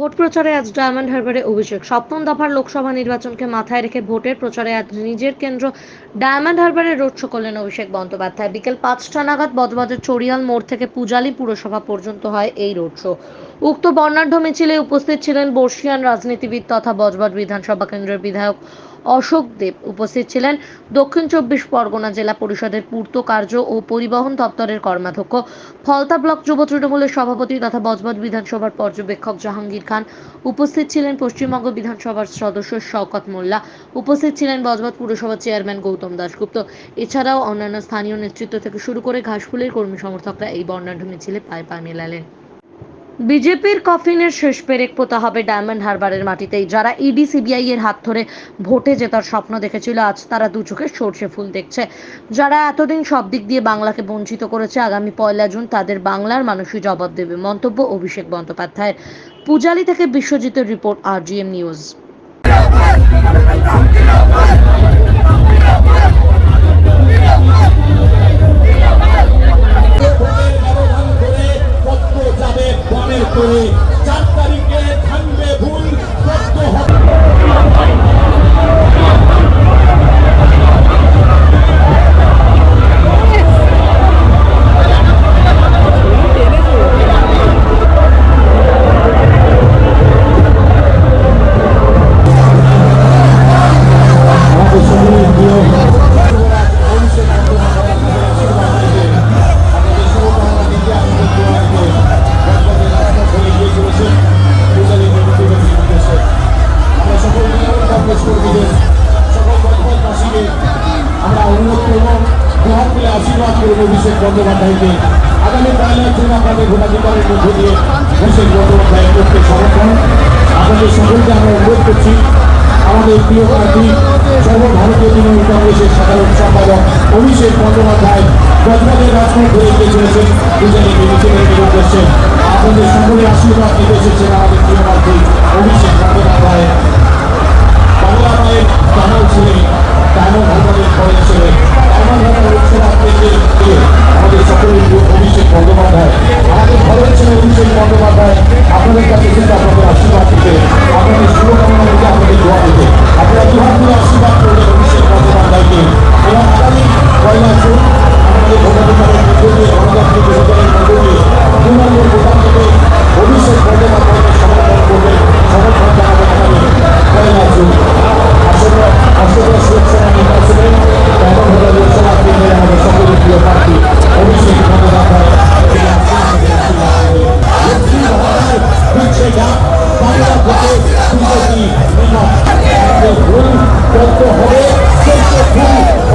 Vote প্রচারে আজ diamond হারবারে অভিষেক। সপ্তম দফার লোকসভা নির্বাচনকে মাথায় রেখে ভোটের প্রচারে আজ নিজের কেন্দ্র ডায়মন্ড হারবারে রোড শো করলেন অভিষেক বন্দ্যোপাধ্যায়। বিকেল 5টা নাগাদ বজবজের চড়িয়াল মোড় থেকে পূজালী পুরসভা পর্যন্ত হয় এই রোড শো। উক্ত বর্ণাঢ্য মিছিলে উপস্থিত ছিলেন বর্ষিয়ান রাজনীতিবিদ তথা বজবজ বিধানসভা কেন্দ্রের বিধায়ক অশোক দেব। উপস্থিত ছিলেন দক্ষিণ 24 পরগনা জেলা পরিষদের পূর্ত কার্য ও পরিবহন দপ্তরের কর্মাধ্যক্ষ, ফলতা ব্লক যুব তৃণমূলের সভাপতি তথা বজবজ বিধানসভার পর্যবেক্ষক জাহাঙ্গীর খান। উপস্থিত ছিলেন পশ্চিমবঙ্গ বিধানসভার সদস্য শওকত মোল্লা। উপস্থিত ছিলেন বজবজ পুরসভার চেয়ারম্যান গৌতম দাশগুপ্ত। এছাড়াও অন্যান্য স্থানীয় নেতৃত্ব থেকে শুরু করে ঘাসফুলের কর্মী সমর্থকরা এই বর্ণাঢ্য মিছিলে পায়ে পা মেলালেন। বিজেপির কফিনের শেষ পেরেক পোতা হবে ডায়মন্ড হারবারের মাটিতেই। যারা ইডি সিবিআই এর হাত ধরে ভোটে জেতার স্বপ্ন দেখেছিল, আজ তারা দু চোখে সর্ষে ফুল দেখছে। যারা এতদিন সব দিক দিয়ে বাংলাকে বঞ্চিত করেছে, আগামী 1 জুন তাদের বাংলার মানুষই জবাব দেবে। মন্তব্য অভিষেক বন্দ্যোপাধ্যায়ের। পূজালী থেকে বিশ্বজিতের রিপোর্ট, RGM নিউজ। আশীর্বাদ করব অভিষেক বন্দ্যোপাধ্যায়কে। আগামী 1 জুন আপনাদের ভোটাধিকারের মধ্য দিয়ে অভিষেক বন্দ্যোপাধ্যায়ের পক্ষে সমর্থন। আপনাদের সকলকে আমরা অনুরোধ করছি, আমাদের প্রিয় প্রার্থী সর্বভারতীয় তৃণমূল কংগ্রেসের সাধারণ সম্পাদক অভিষেক বন্দ্যোপাধ্যায় বজবজের রাজপথ ধরে এগিয়ে চলেছেন পূজালী মিছিলের উদ্দেশ্যে। আপনাদের সকলের আশীর্বাদ নিতে এসেছেন আমাদের প্রিয় প্রার্থী অভিষেক বন্দ্যোপাধ্যায়। বাংলা মায়ের দামাল ছেলে, ডায়মন্ড হারবারের পরের ছেলে, ডায়মন্ড হারবার লোকসভা কেন্দ্রের আমাদের সকলের প্রিয় অভিষেক বন্দ্যোপাধ্যায়, আমাদের ঘরের ছেলে অভিষেক বন্দ্যোপাধ্যায় আপনাদের কাছে এসেছে আপনাদের আশীর্বাদ দিতে, আপনাদের শুভকামনা দিতে, আপনাদের দোয়া দিতে। আপনারা দুহাত তুলে আশীর্বাদ করবেন অভিষেক বন্দ্যোপাধ্যায়কে। এবং আগামী 1 জুন আমাদের ভোটাধিকারের মধ্য দিয়ে, গণতান্ত্রিক অধিকারের মধ্য দিয়ে পূর্ণাঙ্গ ভোটাধিকারে অভিষেক বন্দ্যোপাধ্যায়কে সমর্থন করবেন, সমর্থন জানাবেন আগামী 1 জুন। আসলে শিবসেনা নির্বাচনে ডায়মন্ড হারবার লোকসভা কেন্দ্রের আমাদের সকলের প্রিয় প্রার্থী অভিষেক বন্দ্যোপাধ্যায়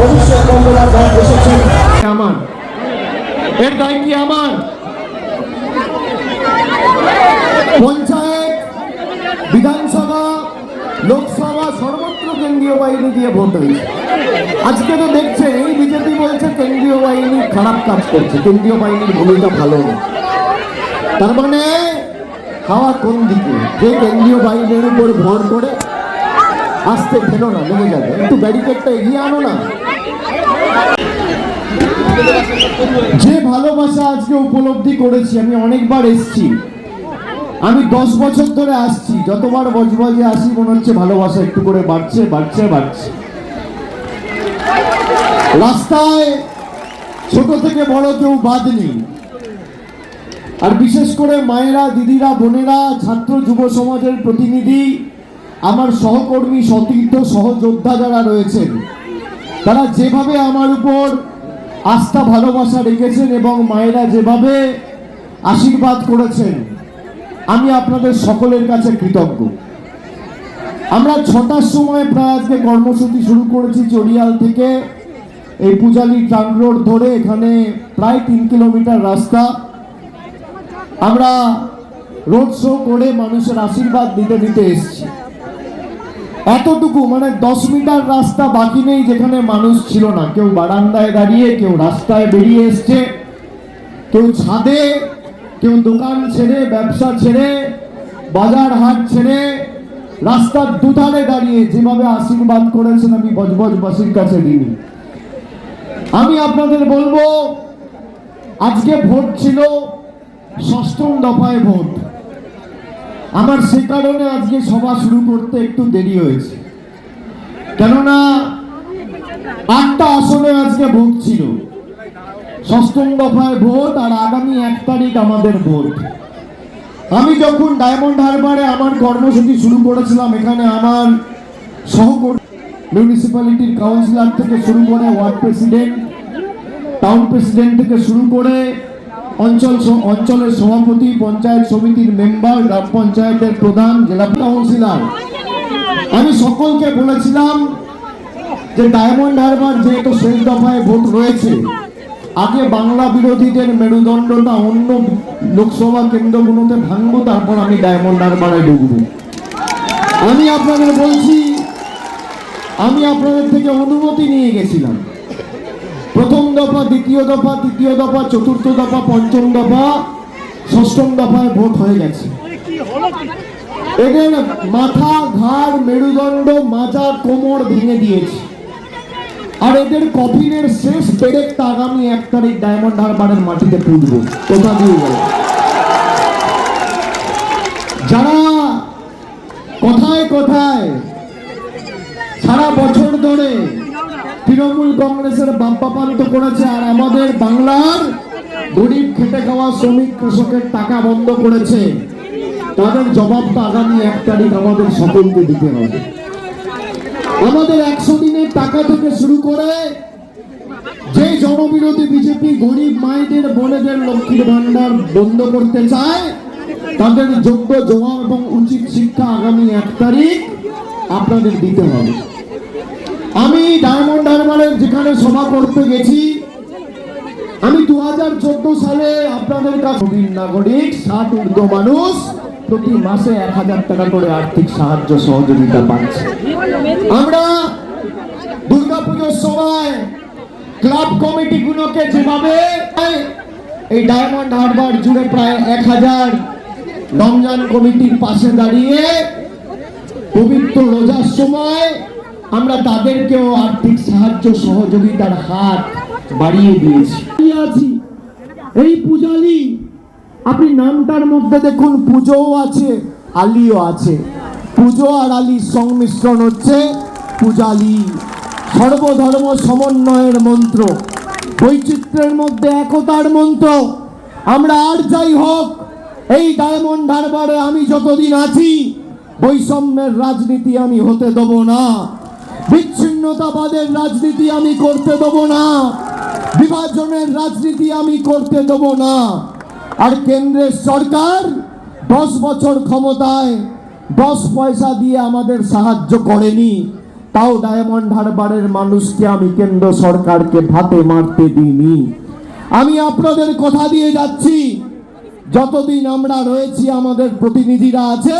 অভিষেক বন্দ্যোপাধ্যায় এসেছেন। আমার এর দায় কি আমার? পঞ্চায়েত, বিধানসভা, লোকসভা সর্বত্র কেন্দ্রীয় বাহিনী দিয়ে ভোট হয়েছে। আজকে তো দেখছেন এই বিজেপি বলছে কেন্দ্রীয় বাহিনী খারাপ কাজ করছে, কেন্দ্রীয় বাহিনীর ভূমিকা ভালো না। তার মানে হাওয়া কোন দিকে? যে কেন্দ্রীয় বাহিনীর উপর ভর করে আসতে ফেলো না, লেগে যাবে। একটু ব্যারিকেডটা এগিয়ে আনো না। যে ভালোবাসা আজকে উপলব্ধি করেছি, আমি অনেকবার এসছি, আমি 10 বছর ধরে আসছি, যতবার বজবজে আসি মনে হচ্ছে ভালোবাসা একটু করে বাড়ছে বাড়ছে বাড়ছে। রাস্তায় ছোট থেকে বড় কেউ বাদ নেই। আর বিশেষ করে মায়েরা, দিদিরা, বোনেরা, ছাত্র যুব সমাজের প্রতিনিধি, আমার সহকর্মী, সতীর্থ, সহযোদ্ধা যারা রয়েছেন, তারা যেভাবে আমার উপর আস্থা ভালোবাসা রেখেছেন এবং মায়েরা যেভাবে আশীর্বাদ করেছেন, আমি আপনাদের সকলের কাছে কৃতজ্ঞ। আমরা 6টার সময় প্রায় আজকে কর্মসূচি শুরু করেছি চড়িয়াল থেকে এই পূজালী ট্রাঙ্ক রোড ধরে, এখানে প্রায় 3 কিলোমিটার রাস্তা। আমরা রোড শো করে মানুষের আশীর্বাদ দিতে দিতে এসেছি। এতটুকু মানে 10 মিটার রাস্তা বাকি নেই যেখানে মানুষ ছিল না। কেউ বারান্দায় দাঁড়িয়ে, কেউ রাস্তায় বেরিয়ে এসছে, কেউ ছাদে, কেউ দোকান ছেড়ে, ব্যবসা ছেড়ে, বাজার হাট ছেড়ে রাস্তার দুধারে দাঁড়িয়ে যেভাবে আশীর্বাদ করেছেন আমি বজবজবাসীর কাছে ঋণী। আমি আপনাদের বলবো, আজকে ভোট ছিল 6ম দফায় ভোট। আমার সে কারণে আজকে সভা শুরু করতে একটু দেরি হয়েছে, কেননা 8টা আসনে আজকে ভোট ছিল। 6ম দফায় ভোট আর আগামী 1 তারিখ আমাদের ভোট। আমি যখন ডায়মন্ড হারবারে আমার কর্মসূচি শুরু করেছিলাম, এখানে আমার সহকর্মী মিউনিসিপ্যালিটির কাউন্সিলর থেকে শুরু করে ওয়ার্ড প্রেসিডেন্ট, টাউন প্রেসিডেন্ট থেকে শুরু করে অঞ্চলের সভাপতি, পঞ্চায়েত সমিতির মেম্বার, গ্রাম পঞ্চায়েতের প্রধান, জেলা কাউন্সিলর, আমি সকলকে বলেছিলাম যে ডায়মন্ড হারবার যেহেতু শেষ দফায় ভোট রয়েছে, আগে বাংলা বিরোধীদের মেরুদণ্ডটা অন্য লোকসভা কেন্দ্রগুলোতে ভাঙবো, তারপর আমি ডায়মন্ড হারবারে ঢুকবো। আমি আপনাদের বলছি, আমি আপনাদের থেকে অনুমতি নিয়ে গেছিলাম। 1ম দফা, 2য় দফা, 3য় দফা, 4র্থ দফা, 5ম দফা, 6ম দফায় ভোট হয়ে গেছে। এদের মাথা, ঘাড়, মেরুদণ্ড, মাজা, কোমর ভেঙে দিয়েছে। আর এদের কফিনের শেষ পেরেকটা আগামী 1 তারিখ ডায়মন্ড হারবারের মাটিতে পুঁতব। কোথা দিয়ে গেল? যারা কোথায় কোথায় সারা বছর ধরে তৃণমূল কংগ্রেসের বাম্পাপান্ত করেছে আর আমাদের বাংলার গরিব খেটে খাওয়া শ্রমিক কৃষকের টাকা বন্ধ করেছে, তাদের জবাবটা আগামী 1 তারিখ আমাদের সকলকে দিতে হবে। আমাদের 100 দিনের টাকা থেকে শুরু করে যে জনবিরোধী বিজেপি গরিব মায়েদের, বোনেদের লক্ষ্মীর ভান্ডার বন্ধ করতে চায়, তাদের যোগ্য জবাব এবং উচিত শিক্ষা আগামী 1 তারিখ আপনাদের দিতে হবে। আমি ডায়মন্ড হারবারের যেখানে সভা করতে গেছি, আমি 2014 সালে আপনাদের কাছে নাগরিক 60 ঊর্ধ্ব মানুষ প্রতি মাসে 1000 টাকা করে আর্থিক সাহায্য সহযোগিতা পাচ্ছে। আমরা দুর্গাপুজোর সময় ক্লাব কমিটিগুলোকে যেভাবে এই ডায়মন্ড হারবার জুড়ে প্রায় 1000 রমজান কমিটির পাশে দাঁড়িয়ে পবিত্র রোজার সময় আমরা তাদেরকেও আর্থিক সাহায্য সহযোগিতার হাত বাড়িয়ে দিয়েছি। এই পূজালি, আপনি নামটার মধ্যে দেখুন পুজোও আছে, আলিও আছে। পুজো আর আলির সংমিশ্রণ হচ্ছে পূজালি। সর্বধর্ম সমন্বয়ের মন্ত্র, বৈচিত্র্যের মধ্যে একতার মন্ত্র। আমরা আর যাই হোক, এই ডায়মন্ড হারবারে আমি যতদিন আছি, বৈষম্যের রাজনীতি আমি হতে দেব না, বিচ্ছিন্নতাবাদের রাজনীতি আমি করতে দেব না, বিভাজনের রাজনীতি আমি করতে দেব না। আর কেন্দ্রের সরকার 10 বছর ক্ষমতায় 10 পয়সা দিয়ে আমাদের সাহায্য করেনি, তাও ডায়মন্ড হারবারের মানুষকে আমি কেন্দ্র সরকারকে ভাতে মারতে দিইনি। আমি আপনাদের কথা দিয়ে যাচ্ছি, যতদিন আমরা রয়েছি, আমাদের প্রতিনিধিরা আছে,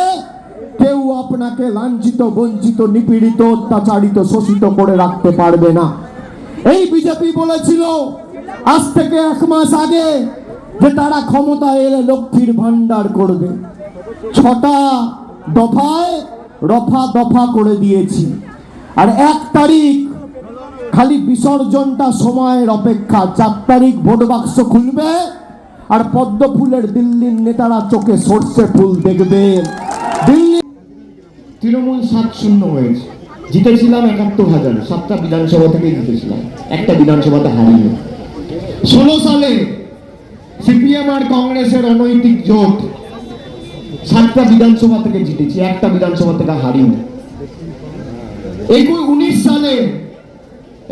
কেউ আপনাকে লাঞ্ছিত, বঞ্চিত, নিপীড়িত, অত্যাচারিত, শোষিত করে রাখতে পারবে না। এই বিজেপি বলেছিল আজ থেকে 1 মাস আগে যে তারা ক্ষমতায় এলে লক্ষ্মীর ভান্ডার করবে। 6টা দফায় রফা দফা করে দিয়েছি। আর 1 তারিখ খালি বিসর্জনটা সময়ের অপেক্ষা। 4 তারিখ ভোট বাক্স খুলবে আর পদ্ম ফুলের দিল্লির নেতারা চোখে সর্ষে ফুল দেখবে। দিল্লি তৃণমূল 7-0 হয়েছে, জিতেছিলাম 71,000, 7টা বিধানসভা থেকে জিতেছিলাম, একটা বিধানসভাতে হারিয়ে। 16 সালে সিপিএম আর কংগ্রেসের অনৈতিক জোট 7টা বিধানসভা থেকে জিতেছি, একটা বিধানসভা থেকে হারিয়ে। 19 সালে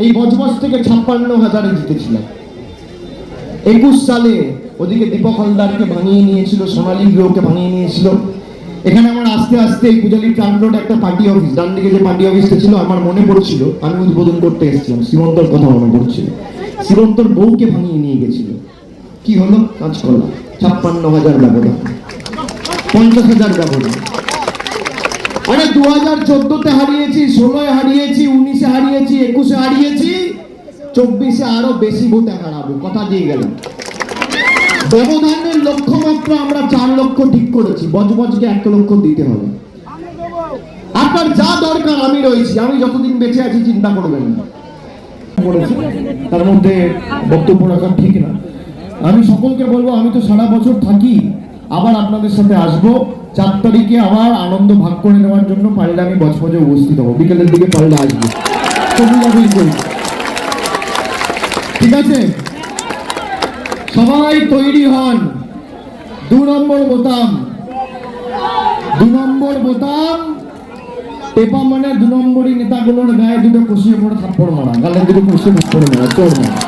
এই বজবজ থেকে 56,000-এ জিতেছিলাম। 21 সালে ওদিকে দীপক হালদারকে ভাঙিয়ে নিয়েছিল, সোনালী গৃহকে ভাঙিয়ে নিয়েছিল। এখানে আমার আস্তে আস্তে এই পূজালি ট্রাম রোড একটা পার্টি অফিস, ডান দিকে যে পার্টি অফিসটা ছিল, আমার মনে পড়ছিল, আমি উদ্বোধন করতে এসেছিলাম, শ্রীমন্তর কথা মনে পড়ছিল। শ্রীমন্তর বউকে ভাঙিয়ে নিয়ে গেছিল। কি হলো? কাজ করলাম, 56,000 ব্যবধান, 50,000 ব্যবধান। আরে 2014-তে হারিয়েছি, 16-এ হারিয়েছি, 19-এ হারিয়েছি, 21-এ হারিয়েছি, 24-এ আরো বেশি ভোটে হারাবো, কথা দিয়ে গেলাম। ব্যবধানের লক্ষ্যমাত্রা আমরা 4 লক্ষ ঠিক করেছি, বজবজকে 1 লক্ষ দিতে হবে। আপনার যা দরকার আমি রয়েছি, আমি যতদিন বেঁচে আছি চিন্তা করবেন না। তার মধ্যে বক্তব্য রাখা ঠিক না। আমি সকলকে বলবো, আমি তো সারা বছর থাকি, আবার আপনাদের সাথে আসবো, 4 তারিখে আবার আনন্দ ভাগ করে নেওয়ার জন্য পারলে আমি বজবজে উপস্থিত হবো, বিকেলের দিকে পারলে আসবো। ঠিক আছে, সবাই তৈরি হন। 2 নম্বর বোতাম, 2 নম্বর বোতাম টেপা মানে 2 নম্বরই নেতাগুলোর গায়ে দুটো কষিয়ে পড়ে থাপ্পড় মারা, গালের দুটো কষিয়ে থাপ্পড় মারা, চোর মারা।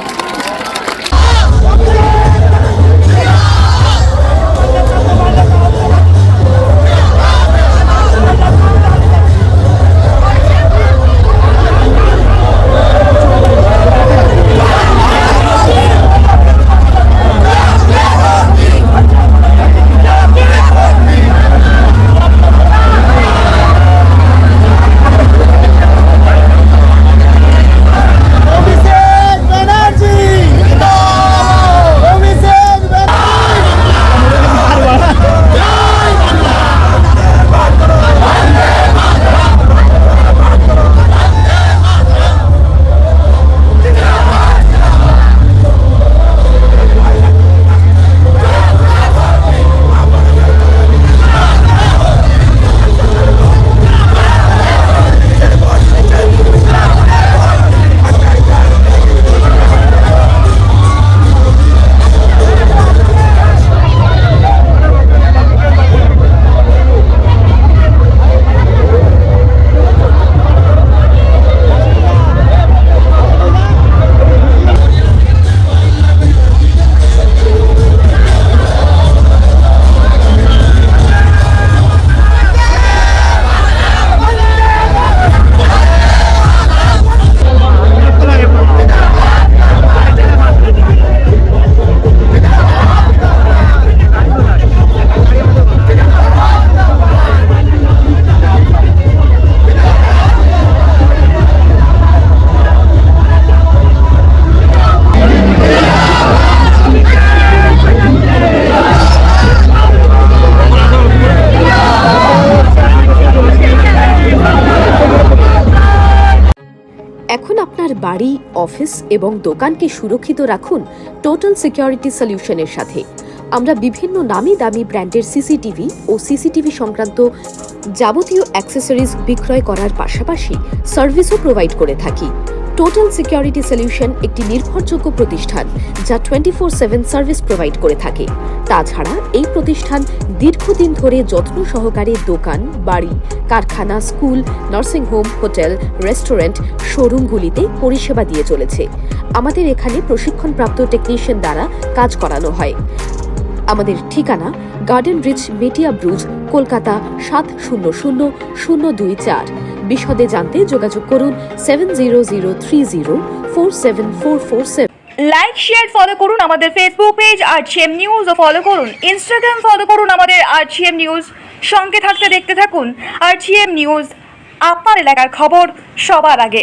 এখন আপনার বাড়ি, অফিস এবং দোকানকে সুরক্ষিত রাখুন টোটাল সিকিউরিটি সলিউশনের সাথে। আমরা বিভিন্ন নামি দামি ব্র্যান্ডের সিসিটিভি ও সিসিটিভি সংক্রান্ত যাবতীয় অ্যাক্সেসরিজ বিক্রয় করার পাশাপাশি সার্ভিসও প্রোভাইড করে থাকি। টোটাল সিকিউরিটি সলিউশন একটি নির্ভরযোগ্য প্রতিষ্ঠান যা 24/7 সার্ভিস প্রোভাইড করে থাকে। তাছাড়া এই প্রতিষ্ঠান দীর্ঘদিন ধরে যত্ন সহকারে দোকান, বাড়ি, কারখানা, স্কুল, নার্সিংহোম, হোটেল, রেস্টুরেন্ট, শোরুমগুলিতে পরিষেবা দিয়ে চলেছে। আমাদের এখানে প্রশিক্ষণপ্রাপ্ত টেকনিশিয়ান দ্বারা কাজ করানো হয়। আমাদের ঠিকানা গার্ডেন রিচ, মেটিয়া ব্রুজ, কলকাতা 700024। বিশদে জানতে যোগাযোগ করুন 7003047447। লাইক, শেয়ার, ফলো করুন আমাদের ফেসবুক পেজ RGM নিউজ ও ফলো করুন ইনস্টাগ্রাম, ফলো করুন আমাদের RGM নিউজ। সঙ্গে থাকতে দেখতে থাকুন RGM নিউজ, আপনার এলাকার খবর সবার আগে।